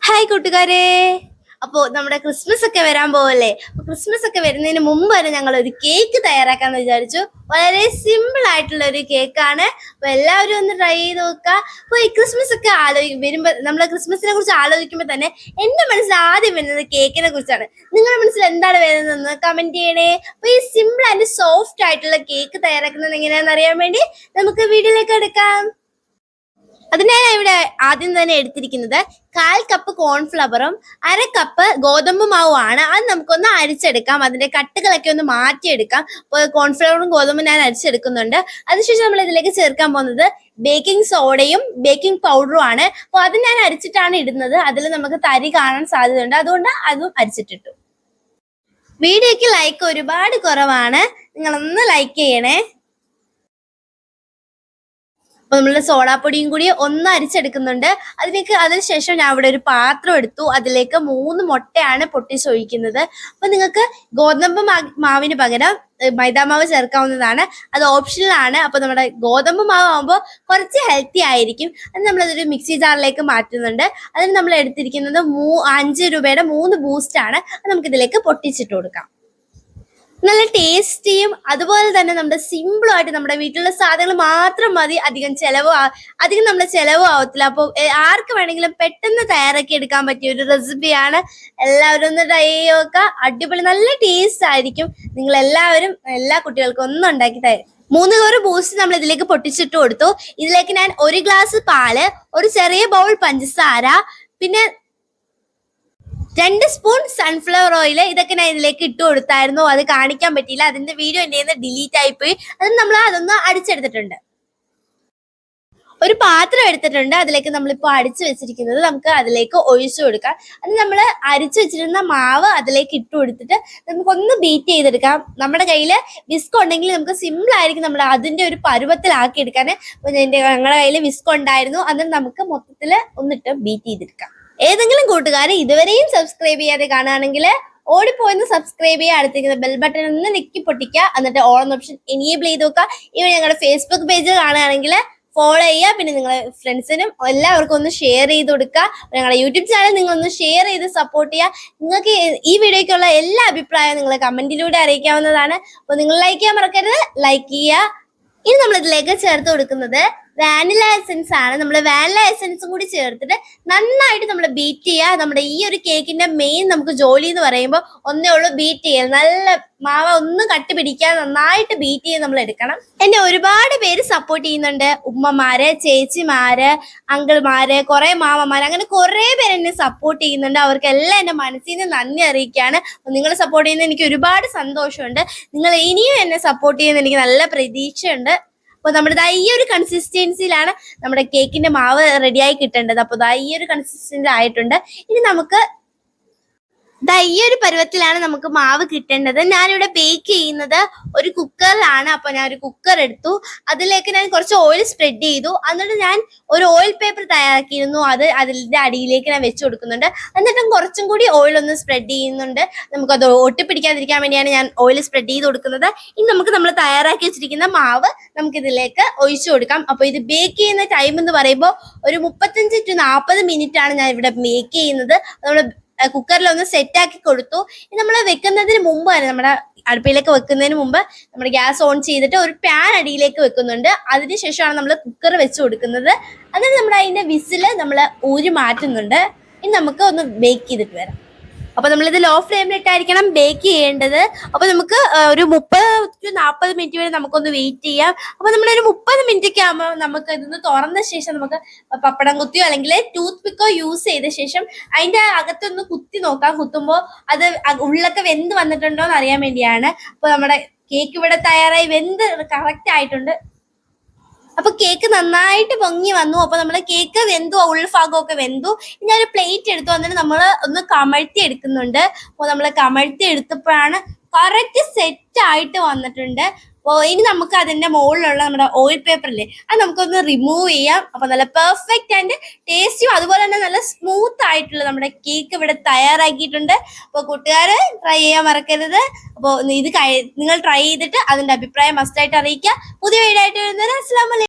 Hi കൂട്ടുകാരെ. അപ്പോൾ നമ്മുടെ ക്രിസ്മസ് ഒക്കെ വരാൻ പോവല്ലേ. അപ്പോൾ ക്രിസ്മസ് ഒക്കെ വരുന്നതിന് മുമ്പ് വരെ ഞങ്ങൾ ഒരു കേക്ക് തയ്യാറാക്കാന്ന് വിചാരിച്ചു. വളരെ സിമ്പിൾ ആയിട്ടുള്ള ഒരു കേക്കാണ്. അപ്പോൾ എല്ലാവരും ഒന്ന് ട്രൈ ചെയ്ത് നോക്കുക. അപ്പോൾ ഈ ക്രിസ്മസ് ഒക്കെ വരുമ്പോൾ നമ്മൾ ക്രിസ്മസിനെ കുറിച്ച് ആലോചിക്കുമ്പോൾ തന്നെ എൻ്റെ മനസ്സിൽ ആദ്യം വരുന്നത് കേക്കിനെ കുറിച്ചാണ്. നിങ്ങളുടെ മനസ്സിൽ എന്താണ് വരുന്നതെന്ന് കമന്റ് ചെയ്യണേ. അപ്പോൾ ഈ സിമ്പിൾ ആൻഡ് സോഫ്റ്റ് ആയിട്ടുള്ള കേക്ക് തയ്യാറാക്കുന്നത് എങ്ങനെയാണെന്ന് അറിയാൻ വേണ്ടി നമുക്ക് വീഡിയോയിലേക്ക് എടുക്കാം. അതിനാണ് ഇവിടെ ആദ്യം തന്നെ എടുത്തിരിക്കുന്നത് 1/4 കപ്പ് കോൺഫ്ലവറും 1/2 കപ്പ് ഗോതമ്പ് മാവുമാണ്. അത് നമുക്കൊന്ന് അരിച്ചെടുക്കാം. അതിന്റെ കട്ടുകളൊക്കെ ഒന്ന് മാറ്റിയെടുക്കാം. അപ്പോൾ കോൺഫ്ലവറും ഗോതമ്പും ഞാൻ അരിച്ചെടുക്കുന്നുണ്ട്. അതിനുശേഷം നമ്മൾ ഇതിലേക്ക് ചേർക്കാൻ പോകുന്നത് ബേക്കിംഗ് സോഡയും ബേക്കിംഗ് പൗഡറും ആണ്. അപ്പോൾ അത് ഞാൻ അരിച്ചിട്ടാണ് ഇടുന്നത്. അതിൽ നമുക്ക് തരി കാണാൻ സാധ്യതയുണ്ട്, അതുകൊണ്ട് അതും അരിച്ചിട്ടിട്ടു. വീഡിയോക്ക് ലൈക്ക് ഒരുപാട് കുറവാണ്, നിങ്ങളൊന്ന് ലൈക്ക് ചെയ്യണേ. അപ്പൊ നമ്മൾ സോഡാപ്പൊടിയും കൂടി ഒന്ന് അരിച്ചെടുക്കുന്നുണ്ട്. അതിനുശേഷം ഞാൻ ഇവിടെ ഒരു പാത്രം എടുത്തു. അതിലേക്ക് 3 മുട്ടയാണ് പൊട്ടിച്ചൊഴിക്കുന്നത്. അപ്പൊ നിങ്ങൾക്ക് ഗോതമ്പ് മാവിന് പകരം മൈദാമാവ് ചേർക്കാവുന്നതാണ്, അത് ഓപ്ഷണൽ ആണ്. അപ്പൊ നമ്മുടെ ഗോതമ്പ് മാവ് ആകുമ്പോൾ കുറച്ച് ഹെൽത്തി ആയിരിക്കും. അത് നമ്മളതൊരു മിക്സി ജാറിലേക്ക് മാറ്റുന്നുണ്ട്. അതിന് നമ്മൾ എടുത്തിരിക്കുന്നത് 5 രൂപയുടെ 3 ബൂസ്റ്റ് ആണ്. അത് നമുക്ക് ഇതിലേക്ക് പൊട്ടിച്ചിട്ട് കൊടുക്കാം. നല്ല ടേസ്റ്റിയും അതുപോലെ തന്നെ നമ്മുടെ സിമ്പിളും ആയിട്ട് നമ്മുടെ വീട്ടിലുള്ള സാധനങ്ങൾ മാത്രം മതി. അധികം നമ്മുടെ ചെലവ് ആവത്തില്ല. അപ്പോൾ ആർക്ക് വേണമെങ്കിലും പെട്ടെന്ന് തയ്യാറാക്കി എടുക്കാൻ പറ്റിയ ഒരു റെസിപ്പിയാണ്. എല്ലാവരും ഒന്ന് ട്രൈ ചെയ്യുക. അടിപൊളി നല്ല ടേസ്റ്റ് ആയിരിക്കും. നിങ്ങൾ എല്ലാവരും എല്ലാ കുട്ടികൾക്കും ഒന്നും ഉണ്ടാക്കി തരും. 3 കവർ ബൂസ്റ്റ് നമ്മൾ ഇതിലേക്ക് പൊട്ടിച്ചിട്ട് കൊടുത്തു. ഇതിലേക്ക് ഞാൻ 1 ഗ്ലാസ് പാല്, ഒരു ചെറിയ ബൗൾ പഞ്ചസാര, പിന്നെ 2 സ്പൂൺ സൺഫ്ലവർ ഓയിൽ, ഇതൊക്കെ ഞാൻ ഇതിലേക്ക് ഇട്ട് കൊടുത്തായിരുന്നു. അത് കാണിക്കാൻ പറ്റിയില്ല, അതിന്റെ വീഡിയോ എൻ്റെ ഡിലീറ്റ് ആയിപ്പോയി. അതൊന്ന് അടിച്ചെടുത്തിട്ടുണ്ട്. ഒരു പാത്രം എടുത്തിട്ടുണ്ട്. അതിലേക്ക് നമ്മളിപ്പോൾ അടിച്ചു വെച്ചിരിക്കുന്നത് നമുക്ക് അതിലേക്ക് ഒഴിച്ചു കൊടുക്കാം. അത് നമ്മൾ അരിച്ചു വെച്ചിരുന്ന മാവ് അതിലേക്ക് ഇട്ട് കൊടുത്തിട്ട് നമുക്കൊന്ന് ബീറ്റ് ചെയ്തെടുക്കാം. നമ്മുടെ കയ്യിൽ വിസ്ക് ഉണ്ടെങ്കിൽ നമുക്ക് സിമ്പിൾ ആയിരിക്കും നമ്മുടെ അതിന്റെ ഒരു പരുവത്തിലാക്കി എടുക്കാൻ. ഞങ്ങളുടെ കയ്യിൽ വിസ്ക് ഉണ്ടായിരുന്നു. അതിന് നമുക്ക് മൊത്തത്തിൽ ഒന്നിട്ട് ബീറ്റ് ചെയ്തെടുക്കാം. ഏതെങ്കിലും കൂട്ടുകാർ ഇതുവരെയും സബ്സ്ക്രൈബ് ചെയ്യാതെ കാണുകയാണെങ്കിൽ ഓടിപ്പോയിന്ന് സബ്സ്ക്രൈബ് ചെയ്യുക. അടുത്തിരിക്കുന്ന ബെൽ ബട്ടൺ ഒന്ന് നെക്കി പൊട്ടിക്കുക. എന്നിട്ട് ഓൾ എന്ന ഓപ്ഷൻ എനേബിൾ ചെയ്ത് നോക്കുക. ഇവ ഞങ്ങളുടെ ഫേസ്ബുക്ക് പേജ് കാണുകയാണെങ്കിൽ ഫോളോ ചെയ്യുക. പിന്നെ നിങ്ങളെ ഫ്രണ്ട്സിനും എല്ലാവർക്കും ഒന്ന് ഷെയർ ചെയ്ത് കൊടുക്കുക. ഞങ്ങളുടെ യൂട്യൂബ് ചാനൽ നിങ്ങളൊന്ന് ഷെയർ ചെയ്ത് സപ്പോർട്ട് ചെയ്യുക. നിങ്ങൾക്ക് ഈ വീഡിയോയ്ക്കുള്ള എല്ലാ അഭിപ്രായവും നിങ്ങൾ കമന്റിലൂടെ അറിയിക്കാവുന്നതാണ്. അപ്പോൾ നിങ്ങൾ ലൈക്ക് ചെയ്യാൻ മറക്കരുത്, ലൈക്ക് ചെയ്യുക. ഇനി നമ്മൾ ഇതിലേക്ക് ചേർത്ത് കൊടുക്കുന്നത് വാനില എസൻസ് ആണ്. നമ്മൾ വാനില എസൻസും കൂടി ചേർത്തിട്ട് നന്നായിട്ട് നമ്മൾ ബീറ്റ് ചെയ്യുക. നമ്മുടെ ഈ ഒരു കേക്കിന്റെ മെയിൻ നമുക്ക് ജോലി എന്ന് പറയുമ്പോൾ ഒന്നേ ഉള്ളൂ, ബീറ്റ് ചെയ്യുക. നല്ല മാവ് ഒന്നും കട്ടി പിടിക്കാതെ നന്നായിട്ട് ബീറ്റ് ചെയ്ത് നമ്മൾ എടുക്കണം. എന്നെ ഒരുപാട് പേര് സപ്പോർട്ട് ചെയ്യുന്നുണ്ട്. ഉമ്മമാര്, ചേച്ചിമാര്, അങ്കിൾമാര്, കുറെ മാമമാര്, അങ്ങനെ കുറെ പേര് എന്നെ സപ്പോർട്ട് ചെയ്യുന്നുണ്ട്. അവർക്കെല്ലാം എന്റെ മനസ്സിൽ നിന്ന് നന്ദി അറിയിക്കുകയാണ്. നിങ്ങൾ സപ്പോർട്ട് ചെയ്യുന്നത് എനിക്ക് ഒരുപാട് സന്തോഷമുണ്ട്. നിങ്ങൾ ഇനിയും എന്നെ സപ്പോർട്ട് ചെയ്യുന്ന എനിക്ക് നല്ല പ്രതീക്ഷയുണ്ട്. അപ്പോൾ നമ്മുടെ ഈ ഒരു കൺസിസ്റ്റൻസിയിലാണ് നമ്മുടെ കേക്കിന്റെ മാവ് റെഡിയായി കിട്ടേണ്ടത്. അപ്പോൾ ഈ ഒരു കൺസിസ്റ്റൻസി ആയിട്ടുണ്ട്. ഇനി നമുക്ക് ഈ ഒരു പരുവത്തിലാണ് നമുക്ക് മാവ് കിട്ടേണ്ടത്. ഞാനിവിടെ ബേക്ക് ചെയ്യുന്നത് ഒരു കുക്കറിലാണ്. അപ്പൊ ഞാൻ ഒരു കുക്കർ എടുത്തു. അതിലേക്ക് ഞാൻ കുറച്ച് ഓയിൽ സ്പ്രെഡ് ചെയ്തു. എന്നിട്ട് ഞാൻ ഒരു ഓയിൽ പേപ്പർ തയ്യാറാക്കിയിരുന്നു. അതിന്റെ അടിയിലേക്ക് ഞാൻ വെച്ച് കൊടുക്കുന്നുണ്ട്. എന്നിട്ടും കുറച്ചും കൂടി ഓയിൽ ഒന്ന് സ്പ്രെഡ് ചെയ്യുന്നുണ്ട്. നമുക്കത് ഒട്ടിപ്പിടിക്കാതിരിക്കാൻ വേണ്ടിയാണ് ഞാൻ ഓയിൽ സ്പ്രെഡ് ചെയ്ത് കൊടുക്കുന്നത്. ഇനി നമ്മൾ തയ്യാറാക്കി വെച്ചിരിക്കുന്ന മാവ് നമുക്ക് ഇതിലേക്ക് ഒഴിച്ചു കൊടുക്കാം. അപ്പൊ ഇത് ബേക്ക് ചെയ്യുന്ന ടൈം എന്ന് പറയുമ്പോൾ ഒരു 35 to 40 മിനിറ്റ് ആണ് ഞാൻ ഇവിടെ ബേക്ക് ചെയ്യുന്നത്. നമ്മൾ കുക്കറിൽ ഒന്ന് സെറ്റ് ആക്കി കൊടുത്തു. നമ്മൾ വെക്കുന്നതിന് മുമ്പ് തന്നെ നമ്മുടെ അടുപ്പിലേക്ക് വെക്കുന്നതിന് മുമ്പ് നമ്മുടെ ഗ്യാസ് ഓൺ ചെയ്തിട്ട് ഒരു പാൻ അടിയിലേക്ക് വെക്കുന്നുണ്ട്. അതിനുശേഷമാണ് നമ്മൾ കുക്കർ വെച്ച് കൊടുക്കുന്നത്. അതിന് നമ്മൾ അതിന്റെ വിസില് നമ്മൾ ഊരി മാറ്റുന്നുണ്ട്. ഇനി നമുക്ക് ഒന്ന് ബേക്ക് ചെയ്തിട്ട് വരാം. അപ്പൊ നമ്മളിത് ലോ ഫ്ലെയിമിലിട്ടായിരിക്കണം ബേക്ക് ചെയ്യേണ്ടത്. അപ്പൊ നമുക്ക് ഒരു 30 to 40 മിനിറ്റ് വരെ നമുക്കൊന്ന് വെയിറ്റ് ചെയ്യാം. അപ്പൊ നമ്മളൊരു 30 മിനിറ്റ് ഒക്കെ ആകുമ്പോൾ നമുക്ക് ഇതൊന്ന് തുറന്ന ശേഷം നമുക്ക് പപ്പടം കുത്തിയോ അല്ലെങ്കിൽ ടൂത്ത് പിക്കോ യൂസ് ചെയ്ത ശേഷം അതിന്റെ അകത്തൊന്ന് കുത്തി നോക്കാം. കുത്തുമ്പോൾ അത് ഉള്ളൊക്കെ വെന്ത് വന്നിട്ടുണ്ടോ എന്ന് അറിയാൻ വേണ്ടിയാണ്. അപ്പൊ നമ്മുടെ കേക്ക് ഇവിടെ തയ്യാറായി വെന്ത് കറക്റ്റ് ആയിട്ടുണ്ട്. അപ്പൊ കേക്ക് നന്നായിട്ട് പൊങ്ങി വന്നു. അപ്പൊ നമ്മള് കേക്ക് വെന്തു, ഉൾഭാഗമൊക്കെ വെന്തു. ഞാൻ ഒരു പ്ലേറ്റ് എടുത്തു. എന്നിട്ട് നമ്മൾ ഒന്ന് കമഴ്ത്തി എടുക്കുന്നുണ്ട്. അപ്പൊ നമ്മൾ കമഴ്ത്തി എടുത്തപ്പോഴാണ് കറക്റ്റ് സെറ്റ് ആയിട്ട് വന്നിട്ടുണ്ട്. അപ്പോൾ ഇനി നമുക്ക് അതിന്റെ മുകളിലുള്ള നമ്മുടെ ഓയിൽ പേപ്പറില്ലേ അത് നമുക്കൊന്ന് റിമൂവ് ചെയ്യാം. അപ്പൊ നല്ല പെർഫെക്റ്റ് ആൻഡ് ടേസ്റ്റിയും അതുപോലെ തന്നെ നല്ല സ്മൂത്ത് ആയിട്ടുള്ള നമ്മുടെ കേക്ക് ഇവിടെ തയ്യാറാക്കിയിട്ടുണ്ട്. അപ്പോൾ കൂട്ടുകാര് ട്രൈ ചെയ്യാൻ മറക്കരുത്. അപ്പോൾ ഇത് നിങ്ങൾ ട്രൈ ചെയ്തിട്ട് അതിന്റെ അഭിപ്രായം മസ്റ്റായിട്ട് അറിയിക്കുക. പുതിയ വീഡിയോ ആയിട്ട് വരുന്നത്. അസ്സലാമു അലൈക്കും.